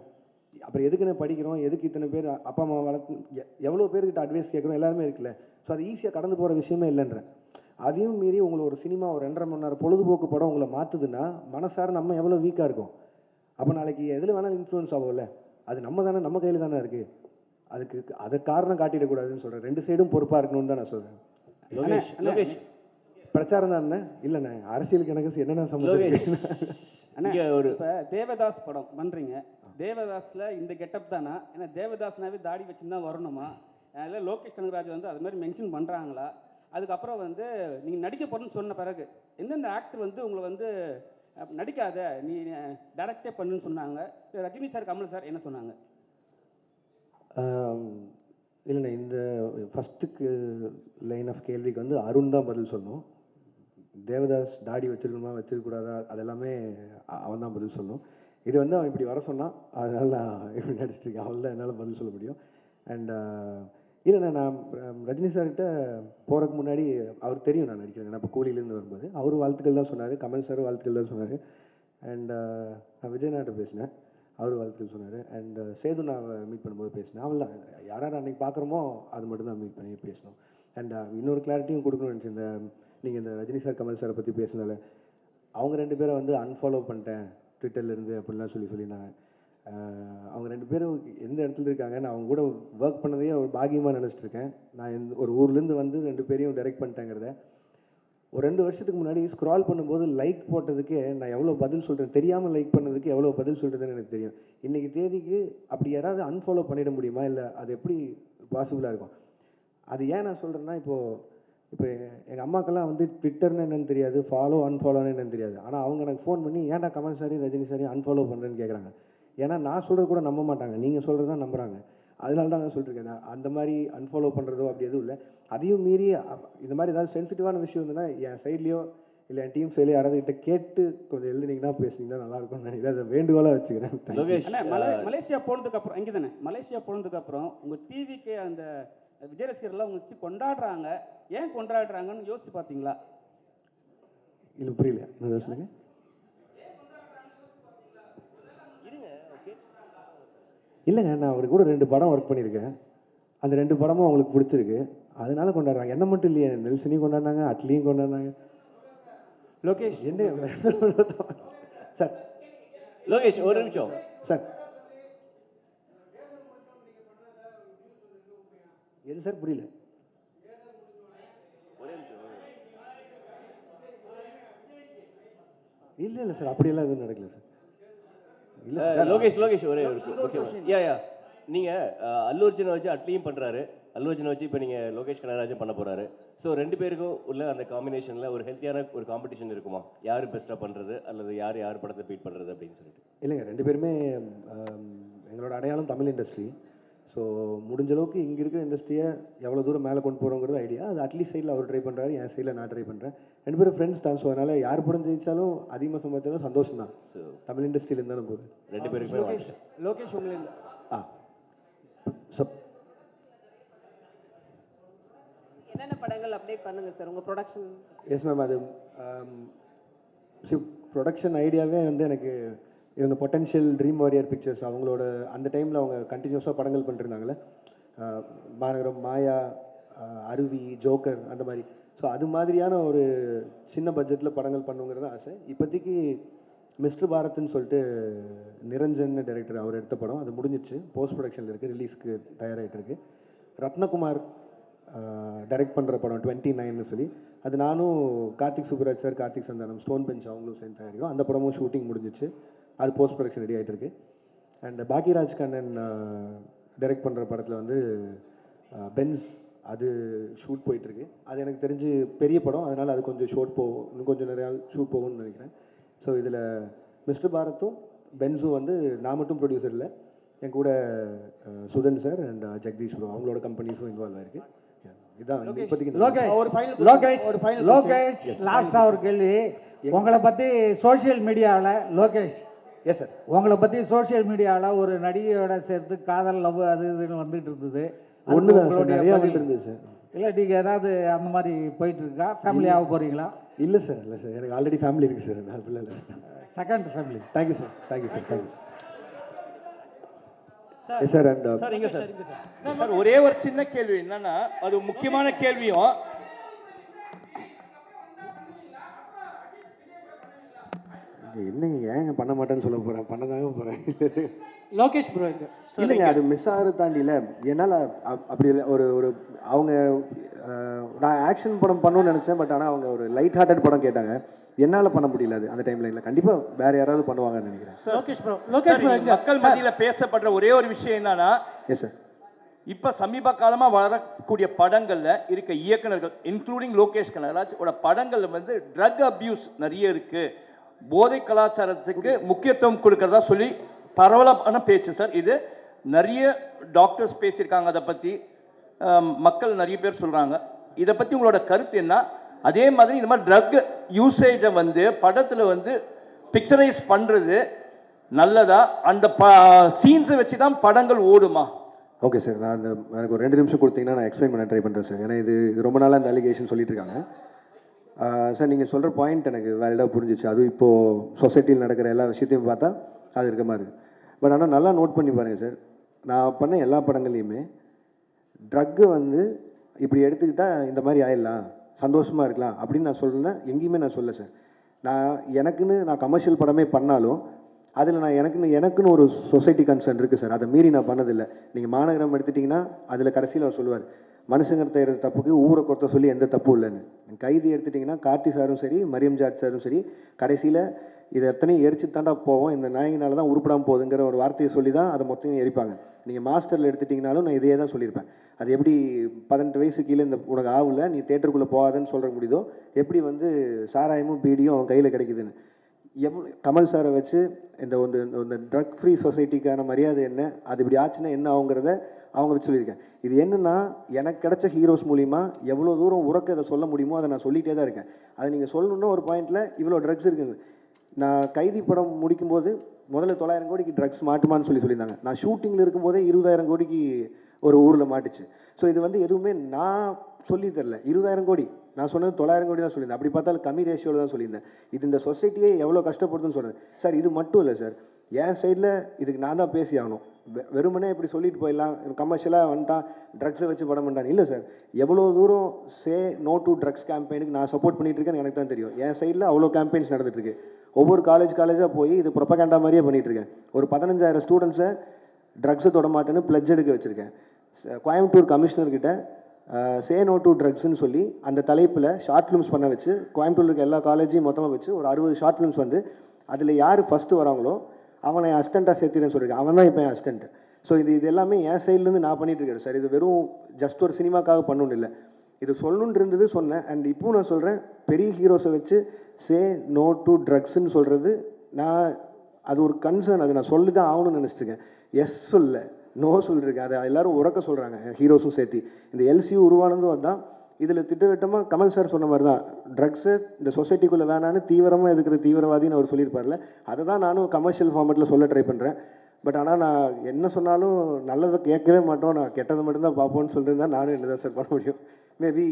அப்புறம் எதுக்குன்னு படிக்கிறோம், எதுக்கு இத்தனை பேர் அப்பா அம்மா வளர்த்து எவ்வளோ பேர்கிட்ட அட்வைஸ் கேட்குறோம், எல்லாருமே இருக்குல்ல. ஸோ அது ஈஸியாக கடந்து போகிற விஷயமே இல்லைன்றேன். அதையும் மீறி உங்களை ஒரு சினிமா ஒரு 2.5 மணி நேரம் பொழுதுபோக்கு படம் உங்களை மாற்றுதுன்னா மனசார நம்ம எவ்வளோ வீக்காக இருக்கும். அப்போ நாளைக்கு எதில் வேணாலும் இன்ஃப்ளூயன்ஸ் ஆகும்ல, அது நம்ம தானே, நம்ம கையில் தானே இருக்குது. அதுக்கு அதை காரணம் காட்டிடக்கூடாதுன்னு சொல்கிறேன். 2 சைடும் பொறுப்பாக இருக்கணும்னு தான் நான் சொல்கிறேன். லோகேஷ் பிரச்சாரம் தான் இல்லைண்ணே, அரசியலுக்கு எனக்கு என்னென்ன சம்பந்தம். அண்ணா ஒரு இப்போ தேவதாஸ் படம் பண்ணுறீங்க, தேவதாஸில் இந்த கெட்டப் தானா? ஏன்னா தேவதாஸ்னாவே தாடி வச்சுன்னு தான் வரணுமா? அதில் லோகேஷ் கனகராஜ் வந்து அது மாதிரி மென்ஷன் பண்ணுறாங்களா? அதுக்கப்புறம் வந்து நீங்கள் நடிக்க போகிறேன்னு சொன்ன பிறகு எந்தெந்த ஆக்டர் வந்து உங்களை வந்து நடிக்காத நீ டைரக்டே பண்ணுன்னு சொன்னாங்க? ரஜினி சார், கமல் சார் என்ன சொன்னாங்க? இல்லைண்ணே, இந்த ஃபஸ்ட்டுக்கு லைன் ஆஃப் கேள்விக்கு வந்து அருண் தான் பதில் சொல்லணும். தேவதாஸ் தாடி வச்சிருக்கணுமா வச்சிருக்கக்கூடாதா அதெல்லாமே அவன் தான் பதில் சொல்லணும். இது வந்து அவன் இப்படி வர சொன்னான், அதனால நான் இப்படி நடிச்சிருக்கேன், அவள் தான் என்னால் பதில் சொல்ல முடியும். அண்ட் இல்லைண்ணா, நான் ரஜினி சார்கிட்ட போகிறதுக்கு முன்னாடி அவர் தெரியும் நான் நடிக்கிறேன். நான் இப்போ கூலியிலேருந்து வரும்போது அவர் வாழ்த்துக்கள் தான் சொன்னார், கமல் சார் வாழ்த்துக்கள் தான் சொன்னார். அண்ட் நான் விஜயநாட்ட பேசினேன், அவர் வாழ்த்துக்கள் சொன்னார். அண்ட் சேது நான் மீட் பண்ணும்போது பேசினேன். அவள் தான் யார் யார் அன்றைக்கி பார்க்குறோமோ அது மட்டும் தான் மீட் பண்ணி பேசணும். அண்ட் இன்னொரு கிளாரிட்டியும் கொடுக்கணும்னு நினச்சி, இந்த நீங்கள் இந்த ரஜினி சார் கமல் சாரை பற்றி பேசினால அவங்க 2 பேரை வந்து அன்ஃபாலோ பண்ணிட்டேன் ட்விட்டர்லேருந்து அப்படின்லாம் சொல்லியிருந்தாங்க. அவங்க 2 பேரும் எந்த இடத்துல இருக்காங்க, நான் அவங்க கூட ஒர்க் பண்ணதையே ஒரு பாக்கியமாக நினச்சிட்டு இருக்கேன். நான் ஒரு ஊர்லேருந்து வந்து 2 பேரையும் டைரக்ட் பண்ணிட்டேங்கிறத. ஒரு 2 வருஷத்துக்கு முன்னாடி ஸ்க்ரால் பண்ணும்போது லைக் போட்டதுக்கே நான் எவ்வளோ பதில் சொல்கிறேன், தெரியாமல் லைக் பண்ணதுக்கு எவ்வளோ பதில் சொல்கிறதுன்னு எனக்கு தெரியும். இன்றைக்கி தேதிக்கு அப்படி யாராவது அன்ஃபாலோ பண்ணிட முடியுமா, இல்லை அது எப்படி பாசிபிளாக இருக்கும்? அது ஏன் நான் சொல்கிறேன்னா, இப்போ எங்கள் அம்மாக்கெல்லாம் வந்து ட்விட்டர்னு என்னென்னு தெரியாது, ஃபாலோ அன்ஃபாலோன்னு என்னென்னு தெரியாது. ஆனால் அவங்க எனக்கு ஃபோன் பண்ணி ஏன்டா Kamal sorry Rajini sorry unfollow பண்ணுறேன்னு கேட்குறாங்க. ஏன்னா நான் சொல்கிறது கூட நம்ப மாட்டாங்க, நீங்கள் சொல்கிறது தான் நம்புகிறாங்க. அதனால தான் நான் சொல்லிட்டுருக்கேன். அந்த மாதிரி அன்ஃபாலோ பண்ணுறதோ அப்படி எதுவும் இல்லை. அதையும் மீறி இந்த மாதிரி ஏதாவது சென்சிட்டிவான விஷயம் இருந்ததுன்னா என் சைட்லேயோ இல்லை என் டீம் சைட்லேயோ யாராவது கிட்ட கேட்டு கொஞ்சம் எழுதுனீங்கன்னா பேசுனீங்கன்னா நல்லாயிருக்கும்னு நினைக்கிறேன். அதை வேண்டுகோளாக வச்சுக்கிறேன். மலேசியா போனதுக்கப்புறம் இங்கே தானே மலேசியா போனதுக்கப்புறம் உங்கள் டிவிக்கு அந்த விஜய் ரசிகர்லாம் உங்க வச்சு கொண்டாடுறாங்க, ஏன் கொண்டாடுறாங்கன்னு யோசிச்சு பார்த்தீங்களா? இல்லை புரியல, என்ன சொல்லுங்க. இல்லைங்க, நான் அவருக்கு கூட 2 படம் ஒர்க் பண்ணியிருக்கேன். அந்த 2 படமும் அவங்களுக்கு பிடிச்சிருக்கு, அதனால கொண்டாடுறாங்க. என்ன மட்டும் இல்லையே, நெல்சனையும் கொண்டாடினாங்க, அட்லியும் கொண்டாடினாங்க. லோகேஷ் என்ன சார்? லோகேஷ் ஒரு நிமிஷம் சார். எது சார் புரியல? இல்லை சார், அப்படியெல்லாம் எதுவும் நடக்கல சார். இல்லை லோகேஷ் ஒரே யா நீங்கள் அல்லு அர்ஜுனை வச்சு அட்லியும் பண்ணுறாரு, அல்லு அர்ஜுனை வச்சு இப்போ நீங்கள் லோகேஷ் கனகராஜும் பண்ண போகிறாரு. ஸோ 2 பேருக்கும் உள்ள அந்த காம்பினேஷனில் ஒரு ஹெல்த்தியான ஒரு காம்படிஷன் இருக்குமா? யார் பெஸ்ட்டாக பண்ணுறது அல்லது யார் படத்தை பீட் பண்ணுறது அப்படின்னு சொல்லிட்டு? இல்லைங்க, 2 பேருமே எங்களோட அடையாளம் தமிழ் இண்டஸ்ட்ரி. ஸோ முடிஞ்ச அளவுக்கு இங்கே இருக்கிற இண்டஸ்ட்ரியை எவ்வளோ தூரம் மேலே கொண்டு போகிறோங்கிறது ஐடியா. அது அட்லீஸ்ட் சைடில் அவர் ட்ரை பண்ணுறாரு, என் சைடில் நான் ட்ரை பண்ணுறேன். 2 பேரும் ஃப்ரெண்ட்ஸ் தான். ஸோ அதனால் யார் படம் ஜெயிச்சாலும் அதிகமாக சம்பாதிச்சாலும் சந்தோஷம் தான். ஸோ தமிழ் இண்டஸ்ட்ரியிலேருந்து தானே போகுது. 2 பேருக்குமே லோகேஷ் உங்களுக்கு என்னென்ன படங்கள் அப்டேட் பண்ணுங்க சார் உங்கள் ப்ரொடக்ஷன்? எஸ் மேம், அது ப்ரொடக்ஷன் ஐடியாவே வந்து எனக்கு இவங்க பொட்டன்ஷியல் ட்ரீம் வாரியர் பிக்சர்ஸ் அவங்களோட அந்த டைமில் அவங்க கண்டினியூஸாக படங்கள் பண்ணிருந்தாங்களே, மாநகரம், மாயா, அருவி, ஜோக்கர் அந்த மாதிரி. ஸோ அது மாதிரியான ஒரு சின்ன பட்ஜெட்டில் படங்கள் பண்ணுங்கிறது ஆசை. இப்போதைக்கு மிஸ்டர் பாரத்னு சொல்லிட்டு நிரஞ்சன் டைரக்டர் அவர் எடுத்த படம், அது முடிஞ்சிச்சு, போஸ்ட் ப்ரொடக்ஷனில் இருக்குது, ரிலீஸ்க்கு தயாராகிட்டு இருக்கு. ரத்னகுமார் டைரக்ட் பண்ணுற படம் 29ன்னு சொல்லி, அது நானும் Karthik Subbaraj sir, Karthik Santhanam, Stone Bench அவங்களும் சேர்ந்து தயாரிக்கிறோம். அந்த படமும் ஷூட்டிங் முடிஞ்சிச்சு, அது போஸ்ட் ப்ரொடக்ஷன் ரெடி ஆகிட்டு இருக்கு. அண்ட் பாக்கியராஜ் கண்ணன் டைரக்ட் பண்ணுற படத்தில் வந்து பென்ஸ், அது ஷூட் போயிட்டுருக்கு. அது எனக்கு தெரிஞ்சு பெரிய படம், அதனால் அது கொஞ்சம் இன்னும் கொஞ்சம் நிறையா ஷூட் போகும்னு நினைக்கிறேன். ஸோ இதில் மிஸ்டர் பாரத்தும் பென்ஸும் வந்து நான் மட்டும் ப்ரொடியூசர் இல்லை, என் கூட Sudhan sir and Jagadeesh bro அவங்களோட கம்பெனிஸும் இன்வால்வ் ஆயிருக்கு. இதான் இப்போதைக்கு. லோகேஷ் லாஸ்ட்டாக ஒரு கேள்வி, உங்களை பற்றி சோஷியல் மீடியாவில் லோகேஷ், எஸ் சார், உங்களை பற்றி சோஷியல் மீடியாவில் ஒரு நடிகையோட சேர்த்து காதல் லவ் அது இதுன்னு வந்துட்டு இருந்தது. ஒன்று தான் சார், நிறையா வந்துட்டு இருந்தது சார். இல்லை நீங்கள் ஏதாவது அந்த மாதிரி போயிட்டு இருக்கா? ஃபேமிலியாக போகிறீங்களா? இல்லை சார், இல்லை சார், எனக்கு ஆல்ரெடி ஃபேமிலி இருக்குது சார். நான் இல்லை இல்லை second family. Thank you sir, thank you sir, thank you sir. And sir இங்கே சார் சார் ஒரே ஒரு சின்ன கேள்வி என்னன்னா, அது முக்கியமான கேள்வியும், என்னங்க ஏங்க பண்ண மாட்டேன்னு சொல்ல போகிறேன், பண்ணதாங்க போகிறேன். லோகேஷ் ப்ரோ இல்லைங்க, அது மிஸ் ஆகிறது தாண்டியில் என்னால் அப்படி இல்லை. ஒரு அவங்க நான் ஆக்ஷன் படம் பண்ணணும்னு நினச்சேன், பட் ஆனால் அவங்க ஒரு லைட் ஹார்ட்டட் படம் கேட்டாங்க, என்னால் பண்ண வேண்டியது அது அந்த டைமில் இல்லை. கண்டிப்பாக வேறு யாராவது பண்ணுவாங்கன்னு நினைக்கிறேன். லோகேஷ் ப்ரோ மக்கள் மத்தியில் பேசப்படுற ஒரே ஒரு விஷயம் என்னன்னா, எஸ் சார், இப்போ சமீப காலமாக வரக்கூடிய படங்களில் இருக்க இயக்குனர்கள் இன்க்ளூடிங் லோகேஷ் கனகராஜ் ஓட படங்களில் வந்து ட்ரக் அப்யூஸ் நிறைய இருக்குது, போதை கலாச்சாரத்துக்கு முக்கியத்துவம் கொடுக்கறதா சொல்லி பரவலான பேச்சு சார். இது நிறைய டாக்டர்ஸ் பேசியிருக்காங்க, அதை பற்றி மக்கள் நிறைய பேர் சொல்கிறாங்க. இதை பற்றி உங்களோட கருத்து என்ன? அதே மாதிரி இந்த மாதிரி ட்ரக் யூசேஜை வந்து படத்தில் வந்து பிக்சரைஸ் பண்ணுறது நல்லதா? அந்த சீன்ஸை வச்சு தான் படங்கள் ஓடுமா? ஓகே சார், நான் எனக்கு ஒரு 2 நிமிஷம் கொடுத்தீங்கன்னா நான் எக்ஸ்பிளைன் பண்ண ட்ரை பண்ணுறேன் சார். ஏன்னா இது ரொம்ப நாளாக இந்த அலிகேஷன் சொல்லிட்டு இருக்காங்க சார். நீங்கள் சொல்கிற பாயிண்ட் எனக்கு வேலிடாக புரிஞ்சிச்சு. அதுவும் இப்போது சொசைட்டியில் நடக்கிற எல்லா விஷயத்தையும் பார்த்தா அது இருக்க மாதிரி. பட் ஆனால் நல்லா நோட் பண்ணி பாருங்கள் சார், நான் பண்ண எல்லா படங்கள்லையுமே ட்ரக்கு வந்து இப்படி எடுத்துக்கிட்டால் இந்த மாதிரி ஆயிடலாம், சந்தோஷமாக இருக்கலாம் அப்படின்னு நான் சொல்கிறேன். எங்கேயுமே நான் சொல்ல சார். நான் கமர்ஷியல் படமே பண்ணாலும் அதில் நான் எனக்குன்னு ஒரு சொசைட்டி கன்சர்ன் இருக்குது சார். அதை மீறி நான் பண்ணதில்லை. நீங்கள் மாநகரம் எடுத்துட்டிங்கன்னா அதில் கடைசியில் அவர் சொல்லுவார், மனுஷங்க செய்கிற தப்புக்கு ஊரை கொத்த சொல்லி எந்த தப்பும் இல்லைன்னு. கைதி எடுத்துட்டிங்கன்னா கார்த்தி சாரும் சரி, மரியம் ஜார்ஜ் சாரும் சரி, கடைசியில் இது எத்தனையும் எரிச்சு தாண்டா போவோம், இந்த நாயினால தான் உருப்படாமல் போகுதுங்கிற ஒரு வார்த்தையை சொல்லி தான் அதை மொத்தம் எரிப்பாங்க. நீங்கள் மாஸ்டரில் எடுத்துட்டிங்கனாலும் நான் இதே தான் சொல்லியிருப்பேன். அது எப்படி 18 வயசு கீழே இந்த உனக்கு ஆகல நீ தேட்டருக்குள்ளே போகாதுன்னு சொல்கிற முடியுதோ, எப்படி வந்து சாராயமும் பீடியும் அவன் கையில் கிடைக்குதுன்னு. கமல் சாரை வச்சு இந்த ட்ரக் ஃப்ரீ சொசைட்டிக்கான மரியாதை என்ன, அது இப்படி ஆச்சுன்னா என்ன ஆகுங்கிறத அவங்க வச்சு சொல்லியிருக்கேன். இது என்னென்னா, எனக்கு கிடைச்ச ஹீரோஸ் மூலிமா எவ்வளோ தூரம் உறக்க அதை சொல்ல முடியுமோ அதை நான் சொல்லிகிட்டே தான் இருக்கேன். அதை நீங்கள் சொல்லணுன்னா ஒரு பாயிண்டில் இவ்வளோ ட்ரக்ஸ் இருக்குங்க. நான் கைதி படம் முடிக்கும்போது முதல்ல 900 கோடிக்கு ட்ரக்ஸ் மாட்டுமான்னு சொல்லியிருந்தாங்க. நான் ஷூட்டிங்கில் இருக்கும்போதே 20,000 கோடிக்கு ஒரு ஊரில் மாட்டுச்சு. ஸோ இது வந்து எதுவுமே நான் சொல்லி தரல. 20,000 கோடி நான் சொன்னது 900 கோடி தான் சொல்லியிருந்தேன். அப்படி பார்த்தாலும் கம்மி ரேஷியோவில் தான் சொல்லியிருந்தேன். இது இந்த சொசைட்டியே எவ்வளோ கஷ்டப்படுதுன்னு சொல்கிறேன் சார். இது மட்டும் இல்லை சார், என் சைடில் இதுக்கு நான் தான் பேசி ஆகணும். வெறுமனே இப்படி சொல்லிட்டு போயிடலாம், கமர்ஷியலாக வந்துட்டான் ட்ரக்ஸை வச்சு படம் பண்ணிட்டான் இல்லை சார். எவ்வளோ தூரம் சே நோ டு ட்ரக்ஸ் கேம்பெயினுக்கு நான் சப்போர்ட் பண்ணிட்டு இருக்கேன்னு எனக்கு தான் தெரியும். என் சைடில் அவ்வளோ கேம்பெயின்ஸ் நடந்துட்டுருக்கு. ஒவ்வொரு காலேஜாக போய் இது ப்ரொபகண்டா மாதிரியே பண்ணிகிட்ருக்கேன். ஒரு 15,000 ஸ்டூடெண்ட்ஸை ட்ரக்ஸை தொட மாட்டேன்னு பிளட்ஜ் எடுக்க வச்சுருக்கேன். கோயம்புத்தூர் கமிஷனர்கிட்ட சே நோ டு ட்ரக்ஸ்ன்னு சொல்லி அந்த தலைப்பில் ஷார்ட் ஃபிலிம்ஸ் பண்ண வச்சு, கோயம்புத்தூர் இருக்க எல்லா காலேஜையும் மொத்தமாக வச்சு ஒரு 60 ஷார்ட் ஃபிலிம்ஸ் வந்து அதில் யார் ஃபஸ்ட்டு வராங்களோ அவனை என் அசிஸ்டண்ட்டாக சேர்த்துறேன்னு சொல்லியிருக்கேன். அவன் தான் இப்போ என் அசிஸ்டண்ட். ஸோ இது எல்லாமே என் சைட்லேருந்து நான் பண்ணிகிட்டு இருக்கேன் சார். இது வெறும் ஜஸ்ட் ஒரு சினிமாக்காக பண்ணணும் இல்லை, இது சொல்லணுன்னு இருந்தது சொன்னேன். அண்ட் இப்போவும் நான் சொல்கிறேன், பெரிய ஹீரோஸை வச்சு சே நோ டு ட்ரக்ஸ்ன்னு சொல்கிறது நான் அது ஒரு கன்சர்ன், அது நான் சொல்லி தான் ஆகணும்னு நினச்சிருக்கேன். எஸ் சொல்ல நோ சொல்லியிருக்கேன். அதை எல்லோரும் உறக்க சொல்கிறாங்க, ஹீரோஸும் சேர்த்து. இந்த எல்சியூ உருவானதும் அதுதான். இதில் திட்டவட்டமாக கமல் சார் சொன்ன மாதிரி தான், ட்ரக்ஸு இந்த சொசைட்டிக்குள்ளே வேணான்னு தீவிரமாக இருக்கிற தீவிரவாதின்னு அவர் சொல்லியிருப்பார்ல, அதை தான் நானும் கமர்ஷியல் ஃபார்மேட்டில் சொல்ல ட்ரை பண்ணுறேன். பட் ஆனால் நான் என்ன சொன்னாலும் நல்லதை கேட்கவே மாட்டோம், நான் கெட்டதை மட்டும்தான் பார்ப்போன்னு சொல்லிட்டு தான் நானும் என்ன தான் சார் பண்ண முடியும். மேபி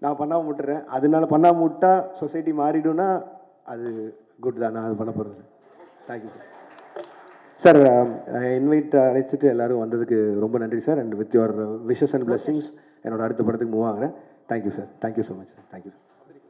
நான் பண்ணாமல் விட்டுறேன், அதனால பண்ணாமல் விட்டா சொசைட்டி மாறிடும்னா அது குட் தான், நான் அது பண்ண போகிறது. Thank you sir. சார் இன்வைட் அழைச்சிட்டு எல்லோரும் வந்ததுக்கு ரொம்ப நன்றி sir. And with your wishes and blessings என்னோட அடுத்த படத்துக்கு மூவ் ஆகிறேன். Thank you sir. Thank you so much sir. Thank you sir.